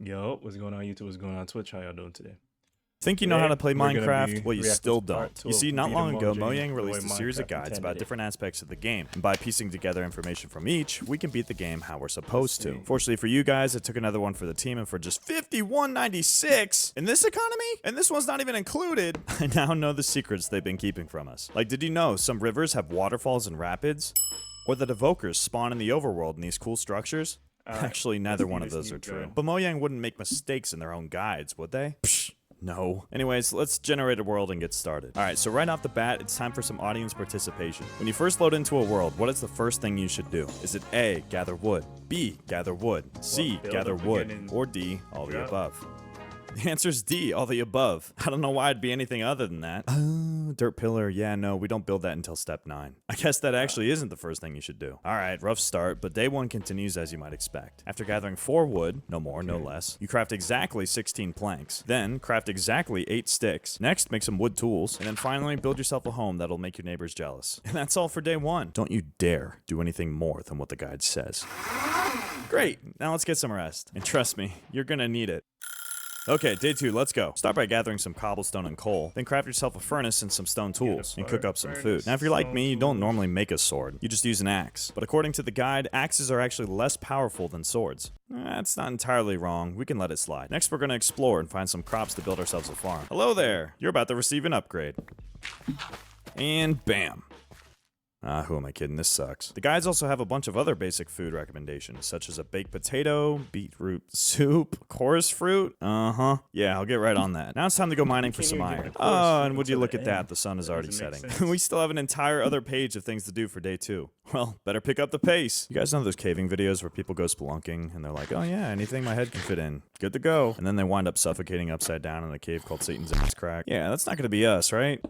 Yo, what's going on YouTube? What's going on Twitch? How y'all doing today? Think you know how to play We're gonna Minecraft? be Well, you reacting still to don't. part two You of see, not long ago, Mojang the released a way series of Minecraft guides about intended. different aspects of the game, and by piecing together information from each, we can beat the game how we're supposed to. Fortunately for you guys, it took another one for the team, and for just $51.96 in this economy, and this one's not even included, I now know the secrets they've been keeping from us. Like, did you know some rivers have waterfalls and rapids? Or that evokers spawn in the overworld in these cool structures? Actually, neither one of those are true. But Mojang wouldn't make mistakes in their own guides, would they? Psh. No. Anyways, let's generate a world and get started. Alright, so right off the bat, it's time for some audience participation. When you first load into a world, what is the first thing you should do? Is it A, gather wood, B, gather wood, C, gather wood, or D, all the above? The answer's D, all the above. I don't know why it'd be anything other than that. Oh, dirt pillar. Yeah, no, we don't build that until step 9. I guess that actually isn't the first thing you should do. Alright, rough start, but day 1 continues as you might expect. After gathering 4 wood, no more, no less, you craft exactly 16 planks. Then, craft exactly 8 sticks. Next, make some wood tools. And then finally, build yourself a home that'll make your neighbors jealous. And that's all for day 1. Don't you dare do anything more than what the guide says. Great, now let's get some rest. And trust me, you're gonna need it. Okay, day 2, let's go. Start by gathering some cobblestone and coal, then craft yourself a furnace and some stone tools, and cook up some food. Now if you're like me, you don't normally make a sword, you just use an axe. But according to the guide, axes are actually less powerful than swords. That's not entirely wrong, we can let it slide. Next we're gonna explore and find some crops to build ourselves a farm. Hello there, you're about to receive an upgrade. And bam. Who am I kidding? This sucks. The guides also have a bunch of other basic food recommendations, such as a baked potato, beetroot soup, chorus fruit. Yeah, I'll get right on that. Now it's time to go mining for some iron. Oh, and would you look at that? The sun is already setting. We still have an entire other page of things to do for day 2. Well, better pick up the pace. You guys know those caving videos where people go spelunking and they're like, oh yeah, anything my head can fit in. Good to go. And then they wind up suffocating upside down in a cave called Satan's Ass Crack. Yeah, that's not gonna be us, right?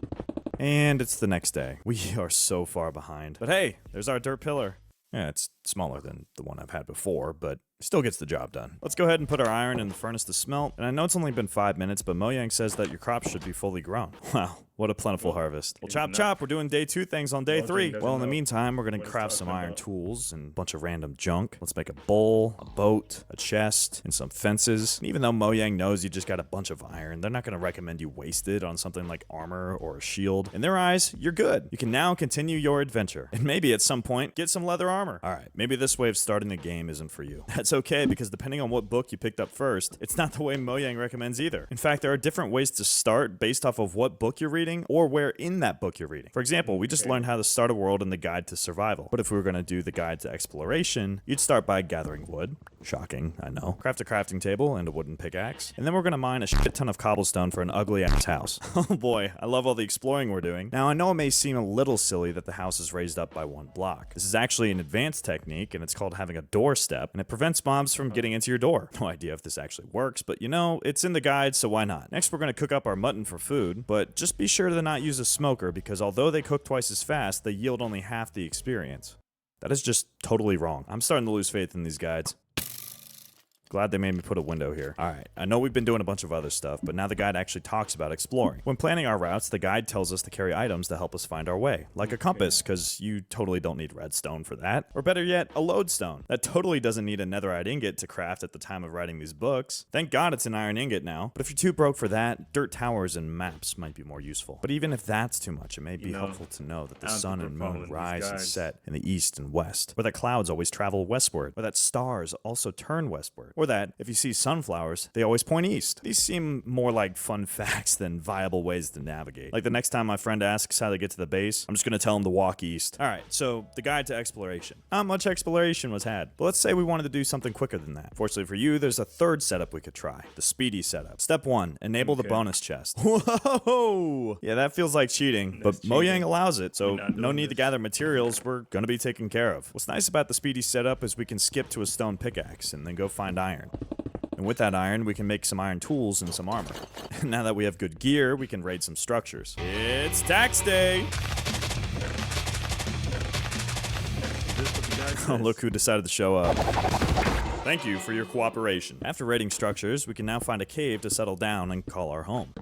And it's the next day. We are so far behind. But hey, there's our dirt pillar. Yeah, it's smaller than the one I've had before, but still gets the job done. Let's go ahead and put our iron in the furnace to smelt. And I know it's only been 5 minutes, but Mojang says that your crops should be fully grown. Wow, what a plentiful harvest. Well, chop chop, we're doing day 2 things on day 3. Well, in the meantime, we're gonna craft some iron tools and a bunch of random junk. Let's make a bowl, a boat, a chest, and some fences. And even though Mojang knows you just got a bunch of iron, they're not gonna recommend you waste it on something like armor or a shield. In their eyes, you're good. You can now continue your adventure. And maybe at some point, get some leather armor. Alright, maybe this way of starting the game isn't for you. That's okay, because depending on what book you picked up first, it's not the way Mojang recommends either. In fact, there are different ways to start based off of what book you're reading or where in that book you're reading. For example, we just learned how to start a world in the Guide to Survival. But if we were going to do the Guide to Exploration, you'd start by gathering wood. Shocking, I know. Craft a crafting table and a wooden pickaxe. And then we're going to mine a shit ton of cobblestone for an ugly ass house. Oh boy, I love all the exploring we're doing. Now, I know it may seem a little silly that the house is raised up by 1 block. This is actually an advanced technique, and it's called having a doorstep, and it prevents mobs from getting into your door. No idea if this actually works, but you know, it's in the guide, so why not? Next, we're going to cook up our mutton for food, but just be sure to not use a smoker, because although they cook twice as fast, they yield only half the experience. That is just totally wrong. I'm starting to lose faith in these guides. Glad they made me put a window here. Alright, I know we've been doing a bunch of other stuff, but now the guide actually talks about exploring. When planning our routes, the guide tells us to carry items to help us find our way. Like a compass, because you totally don't need redstone for that. Or better yet, a lodestone. That totally doesn't need a netherite ingot to craft at the time of writing these books. Thank God it's an iron ingot now. But if you're too broke for that, dirt towers and maps might be more useful. But even if that's too much, it may be helpful to know that the sun and moon rise and set in the east and west. Or that clouds always travel westward. Or that stars also turn westward. Or that, if you see sunflowers, they always point east. These seem more like fun facts than viable ways to navigate. Like the next time my friend asks how to get to the base, I'm just gonna tell him to walk east. Alright, so the guide to exploration. Not much exploration was had, but let's say we wanted to do something quicker than that. Fortunately for you, there's a third setup we could try. The speedy setup. Step 1, enable the bonus chest. Whoa! Yeah, that feels like cheating, but Mojang allows it, so no need to gather materials, we're gonna be taken care of. What's nice about the speedy setup is we can skip to a stone pickaxe and then go find iron. And with that iron, we can make some iron tools and some armor. Now that we have good gear, we can raid some structures. It's tax day! Oh, look who decided to show up. Thank you for your cooperation. After raiding structures, we can now find a cave to settle down and call our home.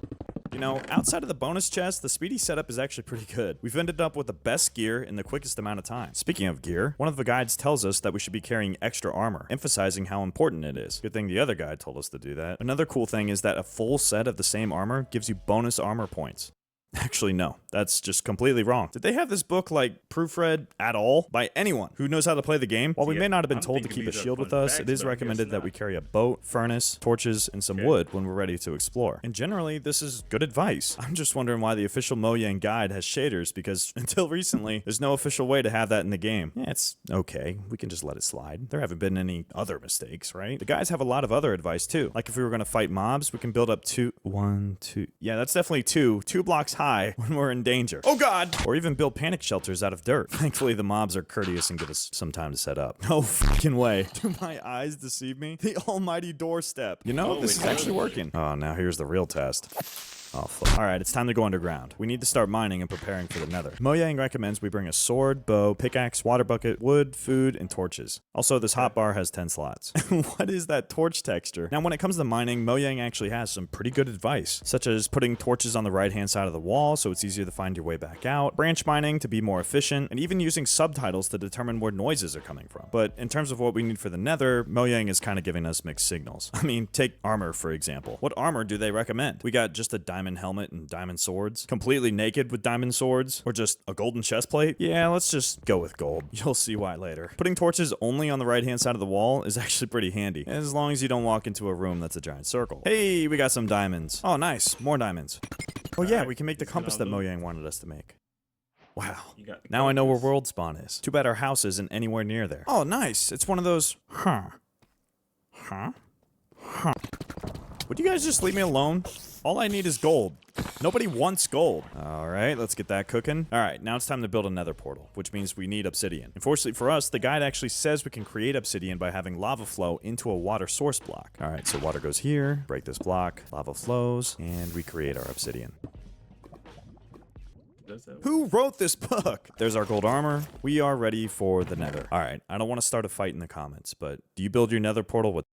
You know, outside of the bonus chest, the speedy setup is actually pretty good. We've ended up with the best gear in the quickest amount of time. Speaking of gear, one of the guides tells us that we should be carrying extra armor, emphasizing how important it is. Good thing the other guide told us to do that. Another cool thing is that a full set of the same armor gives you bonus armor points. Actually, no. That's just completely wrong. Did they have this book, like, proofread at all by anyone who knows how to play the game? While we may not have been told to keep a shield with us, it is recommended that we carry a boat, furnace, torches, and some wood when we're ready to explore. And generally, this is good advice. I'm just wondering why the official Mojang guide has shaders, because until recently, there's no official way to have that in the game. Yeah, it's okay. We can just let it slide. There haven't been any other mistakes, right? The guys have a lot of other advice, too. Like if we were going to fight mobs, we can build up one, two. Yeah, that's definitely two blocks high when we're in danger. Oh god! Or even build panic shelters out of dirt. Thankfully, the mobs are courteous and give us some time to set up. No fucking way. Do my eyes deceive me? The almighty doorstep. You know, this is actually working. Oh, now here's the real test. Oh, fuck. Alright, it's time to go underground. We need to start mining and preparing for the nether. Mojang recommends we bring a sword, bow, pickaxe, water bucket, wood, food, and torches. Also, this hotbar has 10 slots. What is that torch texture? Now, when it comes to mining, Mojang actually has some pretty good advice, such as putting torches on the right-hand side of the wall so it's easier to find your way back out, branch mining to be more efficient, and even using subtitles to determine where noises are coming from. But in terms of what we need for the nether, Mojang is kind of giving us mixed signals. I mean, take armor, for example. What armor do they recommend? We got just a diamond helmet and diamond swords, completely naked with diamond swords, or just a golden chest plate? Yeah, let's just go with gold. You'll see why later. Putting torches only on the right hand side of the wall is actually pretty handy, as long as you don't walk into a room that's a giant circle. Hey, we got some diamonds. Oh, nice. More diamonds. Oh yeah, we can make the compass that Mojang wanted us to make. Wow. Now I know where world spawn is. Too bad our house isn't anywhere near there. Oh, nice. It's one of those... Would you guys just leave me alone? All I need is gold. Nobody wants gold. Alright, let's get that cooking. Alright, now it's time to build a nether portal, which means we need obsidian. Unfortunately for us, the guide actually says we can create obsidian by having lava flow into a water source block. Alright, so water goes here, break this block, lava flows, and we create our obsidian. Who wrote this book? There's our gold armor. We are ready for the nether. Alright, I don't want to start a fight in the comments, but do you build your nether portal with...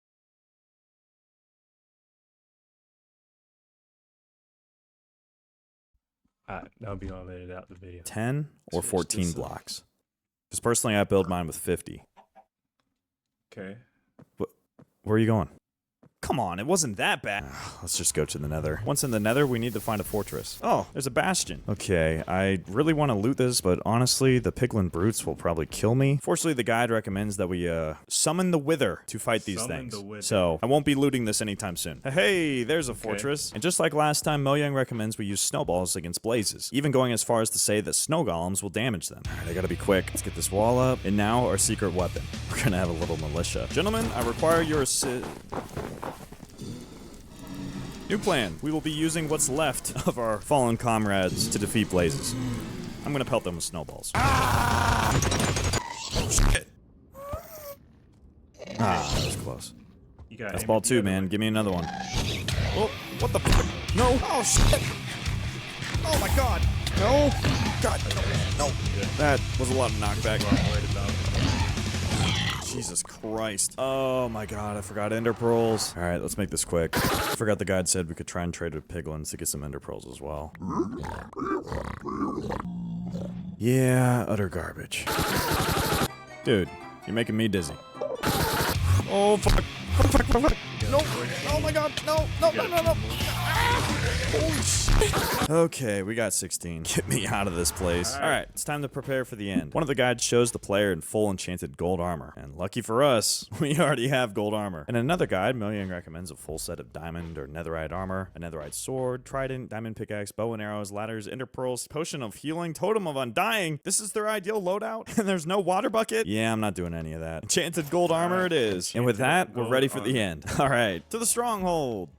That'll be all edited out the video. 10 or 14 blocks? Because personally, I build mine with 50. Okay. Where are you going? Come on, it wasn't that bad. Let's just go to the nether. Once in the nether, we need to find a fortress. Oh, there's a bastion. Okay, I really want to loot this, but honestly, the piglin brutes will probably kill me. Fortunately, the guide recommends that we summon the wither to fight these things. So I won't be looting this anytime soon. Hey, there's a fortress. And just like last time, Mojang recommends we use snowballs against blazes, even going as far as to say that snow golems will damage them. All right, I gotta be quick. Let's get this wall up. And now our secret weapon. We're gonna have a little militia. Gentlemen, I require your New plan. We will be using what's left of our fallen comrades to defeat blazes. I'm gonna pelt them with snowballs. Ah! Oh, shit. Ah, that was close. That's ball 2, man. Give me another one. Oh, what the fuck? No. Oh, shit. Oh, my God. No. God, no. That was a lot of knockback. Jesus Christ. Oh my god, I forgot ender pearls. Alright, let's make this quick. I forgot the guide said we could try and trade with piglins to get some ender pearls as well. Yeah, utter garbage. Dude, you're making me dizzy. Oh fuck. Fuck. No. Oh my god. No. Holy shit. Okay, we got 16. Get me out of this place. Alright, it's time to prepare for the end. One of the guides shows the player in full enchanted gold armor. And lucky for us, we already have gold armor. And another guide, Mojang recommends a full set of diamond or netherite armor, a netherite sword, trident, diamond pickaxe, bow and arrows, ladders, ender pearls, potion of healing, totem of undying. This is their ideal loadout? And there's no water bucket? Yeah, I'm not doing any of that. Enchanted gold armor it is. And with that, we're ready for the end. Alright, to the stronghold.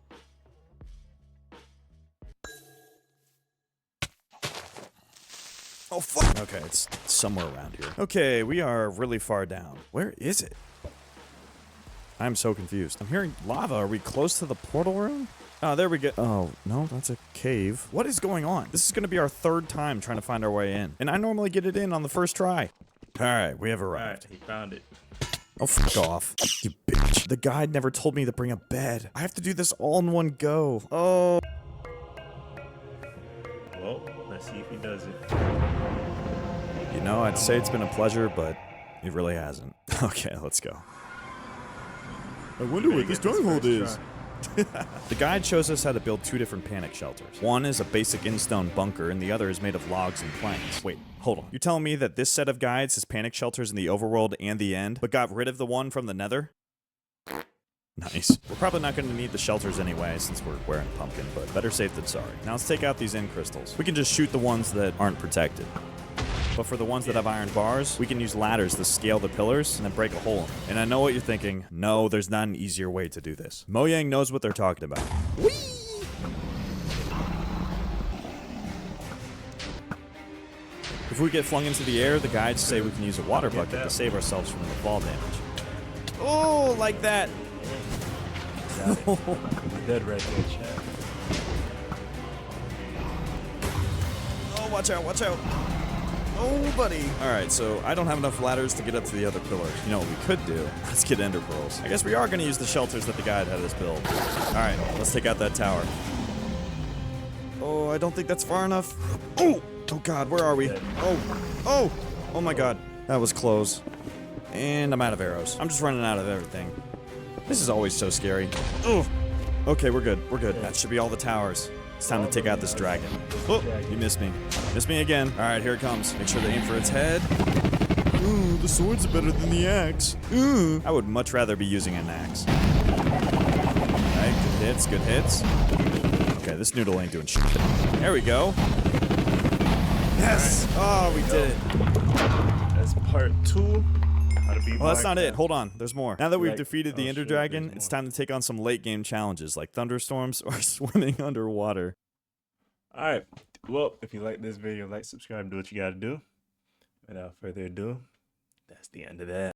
Oh, fuck. Okay, it's somewhere around here. Okay, we are really far down. Where is it? I'm so confused. I'm hearing lava. Are we close to the portal room? Oh, there we go. Oh, no, that's a cave. What is going on? This is going to be our 3rd time trying to find our way in. And I normally get it in on the first try. All right, we have arrived. He found it. Oh, fuck off. You bitch. The guide never told me to bring a bed. I have to do this all in one go. Oh. See if he does it. You know, I'd say it's been a pleasure, but it really hasn't. Okay, let's go. I wonder what this stronghold is. The guide shows us how to build two different panic shelters. One is a basic in-stone bunker, and the other is made of logs and planks. Wait, hold on. You're telling me that this set of guides has panic shelters in the overworld and the end, but got rid of the one from the nether? Nice. We're probably not going to need the shelters anyway, since we're wearing pumpkin, but better safe than sorry. Now let's take out these end crystals. We can just shoot the ones that aren't protected. But for the ones that have iron bars, we can use ladders to scale the pillars and then break a hole in them. And I know what you're thinking. No, there's not an easier way to do this. Mojang knows what they're talking about. Whee! If we get flung into the air, the guides say we can use a water bucket to save ourselves from the fall damage. Oh, like that. Dead right there, chat. Oh, watch out, watch out. Oh, buddy. Alright, so I don't have enough ladders to get up to the other pillars. You know what we could do? Let's get ender pearls. I guess we are going to use the shelters that the guide had us build. Alright, let's take out that tower. Oh, I don't think that's far enough. Oh! Oh, God, where are we? Oh! Oh my God. That was close. And I'm out of arrows. I'm just running out of everything. This is always so scary. Oh! Okay, we're good. We're good. That should be all the towers. It's time to take out this dragon. Oh, you missed me. Missed me again. All right, here it comes. Make sure to aim for its head. Ooh, the swords are better than the axe. Ooh. I would much rather be using an axe. All right, good hits, good hits. Okay, this noodle ain't doing shit. There we go. Yes! Oh, we did it. That's part 2. Well, that's not it. Hold on. There's more. Now that we've defeated the Ender Dragon, it's time to take on some late game challenges like thunderstorms or swimming underwater. Alright. Well, if you like this video, like, subscribe, do what you gotta do. Without further ado, that's the end of that.